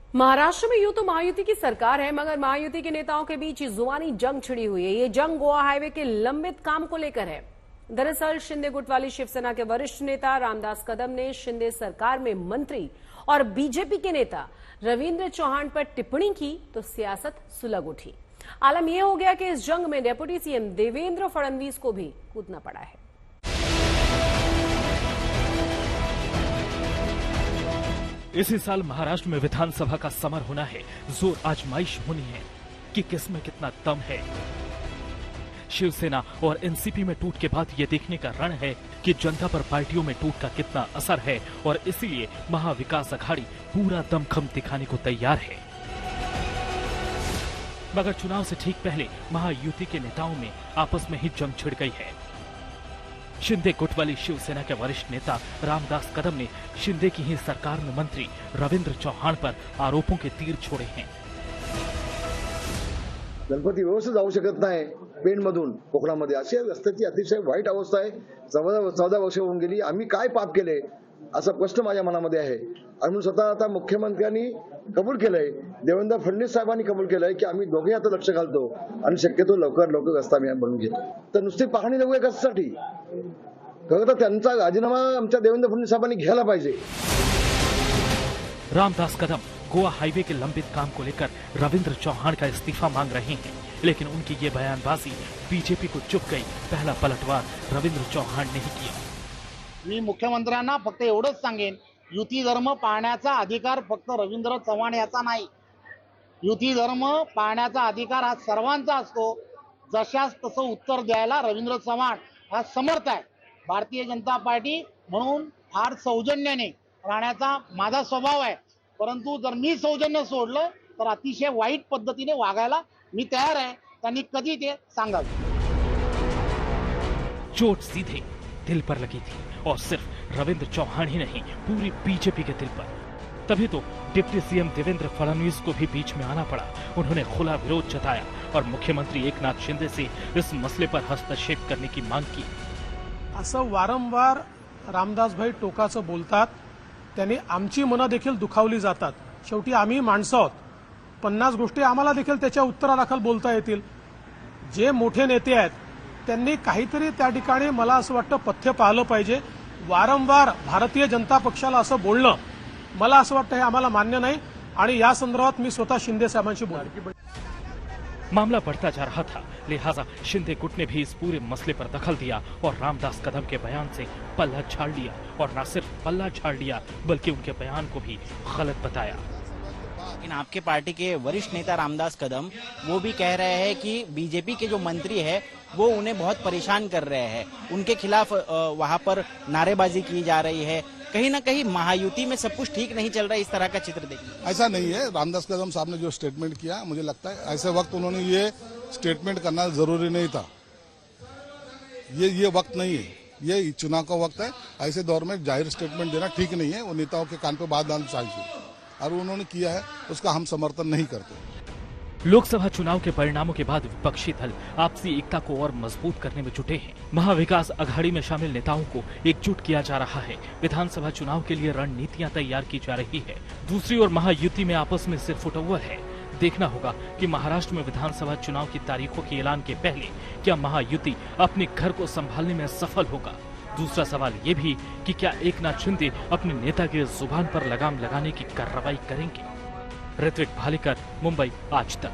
महाराष्ट्र में यूं तो महायुति की सरकार है, मगर महायुति के नेताओं के बीच जुबानी जंग छिड़ी हुई है। ये जंग गोवा हाईवे के लंबित काम को लेकर है। दरअसल शिंदे गुट वाली शिवसेना के वरिष्ठ नेता रामदास कदम ने शिंदे सरकार में मंत्री और बीजेपी के नेता रविंद्र चौहान पर टिप्पणी की तो सियासत सुलग उठी। आलम यह हो गया कि इस जंग में डेप्यूटी सीएम देवेंद्र फडणवीस को भी कूदना पड़ा है। इसी साल महाराष्ट्र में विधानसभा का समर होना है। जोर आजमाइश होनी है कि किसमें कितना दम है। शिवसेना और एनसीपी में टूट के बाद ये देखने का रण है कि जनता पर पार्टियों में टूट का कितना असर है, और इसीलिए महाविकास अघाड़ी पूरा दमखम दिखाने को तैयार है। मगर चुनाव से ठीक पहले महायुति के नेताओं में आपस में ही जंग छिड़ गई है। शिंदे गुट वाली शिवसेना के वरिष्ठ नेता रामदास कदम ने शिंदे की ही सरकार में मंत्री रविंद्र चौहान पर आरोपों के तीर छोड़े हैं। गणपती व्यवस्थित जाऊ शकत नाही पेणमधून कोकणामध्ये, अशी रस्त्याची अतिशय वाईट अवस्था आहे। 14 वर्ष होऊन गेली, आम्ही काय पाप केले असा प्रश्न माझ्या मनामध्ये आहे। आणि म्हणून स्वतः आता मुख्यमंत्र्यांनी कबूल केलंय, देवेंद्र फडणवीस साहेबांनी कबूल केलंय की आम्ही दोघे आता लक्ष घालतो आणि शक्यतो लवकर रस्ता आम्ही बनवून घेतो। तर नुसती पाहणी नको कशासाठी, खरं तर त्यांचा राजीनामा आमच्या देवेंद्र फडणवीस साहेबांनी घ्यायला पाहिजे। रामदास कदम गोवा हाईवे के लंबित काम को लेकर रविंद्र चौहान का इस्तीफा मांग रहे हैं, लेकिन उनकी ये बयानबाजी बीजेपी को चुप गई। पहला पलटवार रविंद्र चौहान ने ही किया। मी मुख्यमंत्र्यांना फक्त एवढंच सांगेन, युती धर्म पाळण्याचा अधिकार फक्त रवींद्र चव्हाण याचा नाही। युती धर्म पाळण्याचा अधिकार हा सर्वांचा असतो। जशास तसं उत्तर द्यायला रवींद्र चव्हाण हा समर्थ आहे। भारतीय जनता पार्टी म्हणून फार सौजन्याने राहण्याचा माझा स्वभाव आहे, परंतु जर मी सौजन्य सोडलं तर अतिशय वाईट पद्धतीने वागायला मी तयार आहे। त्यांनी कधी ते सांगावे। चोट सीधे दिल पर लगी थी, और सिर्फ रविंद्र चौहान ही नहीं, पूरी बीजेपी के दिल पर। तभी तो डिप्टी सीएम देवेंद्र फडणवीस को भी बीच में आना पड़ा। उन्होंने खुला विरोध जताया और मुख्यमंत्री एकनाथ शिंदे से इस मसले पर हस्तक्षेप करने की मांग की। असं वारंवार रामदासभाई टोकाचं बोलतात, त्यांनी आमची मनं देखील दुखावली जातात। शेवटी आम्ही माणसं आहोत, 50 गोष्टी आम्हाला देखील त्याच्या उत्तरादाखल बोलता येतील। जे मोठे नेते आहेत त्यांनी काहीतरी त्या ठिकाणी मला असं वाटतं पथ्य पाळलं पाहिजे। वारंवार भारतीय जनता पक्षाला असं बोलणं मला असं वाटतं हे आम्हाला मान्य नाही, आणि या संदर्भात मी स्वतः शिंदे साहेबांशी बोलतो। मामला बढ़ता जा रहा था, लिहाजा शिंदे गुट ने भी इस पूरे मसले पर दखल दिया और रामदास कदम के बयान से पल्ला झाड़ लिया, और न सिर्फ पल्ला झाड़ लिया बल्कि उनके बयान को भी गलत बताया। लेकिन आपके पार्टी के वरिष्ठ नेता रामदास कदम वो भी कह रहे हैं कि बीजेपी के जो मंत्री है वो उन्हें बहुत परेशान कर रहे हैं, उनके खिलाफ वहां पर नारेबाजी की जा रही है। कहीं ना कहीं महायुति में सब कुछ ठीक नहीं चल रहा है, इस तरह का चित्र देखिए। ऐसा नहीं है। रामदास कदम साहब ने जो स्टेटमेंट किया, मुझे लगता है ऐसे वक्त उन्होंने ये स्टेटमेंट करना जरूरी नहीं था। ये वक्त नहीं है, ये चुनाव का वक्त है। ऐसे दौर में जाहिर स्टेटमेंट देना ठीक नहीं है, वो नेताओं के कान पे बात डालना चाहिए, और उन्होंने किया है, उसका हम समर्थन नहीं करते। लोकसभा चुनाव के परिणामों के बाद विपक्षी दल आपसी एकता को और मजबूत करने में जुटे हैं। महाविकास अघाड़ी में शामिल नेताओं को एकजुट किया जा रहा है। विधानसभा चुनाव के लिए रणनीतियां तैयार की जा रही है। दूसरी ओर महायुति में आपस में सिर फुटअव्वल है। देखना होगा कि महाराष्ट्र में विधानसभा चुनाव की तारीखों के ऐलान के पहले क्या महायुति अपने घर को संभालने में सफल होगा। दूसरा सवाल ये भी कि क्या एकनाथ शिंदे अपने नेता के जुबान पर लगाम लगाने की कार्रवाई करेंगे। ऋत्विक भालेकर, मुंबई आज तक।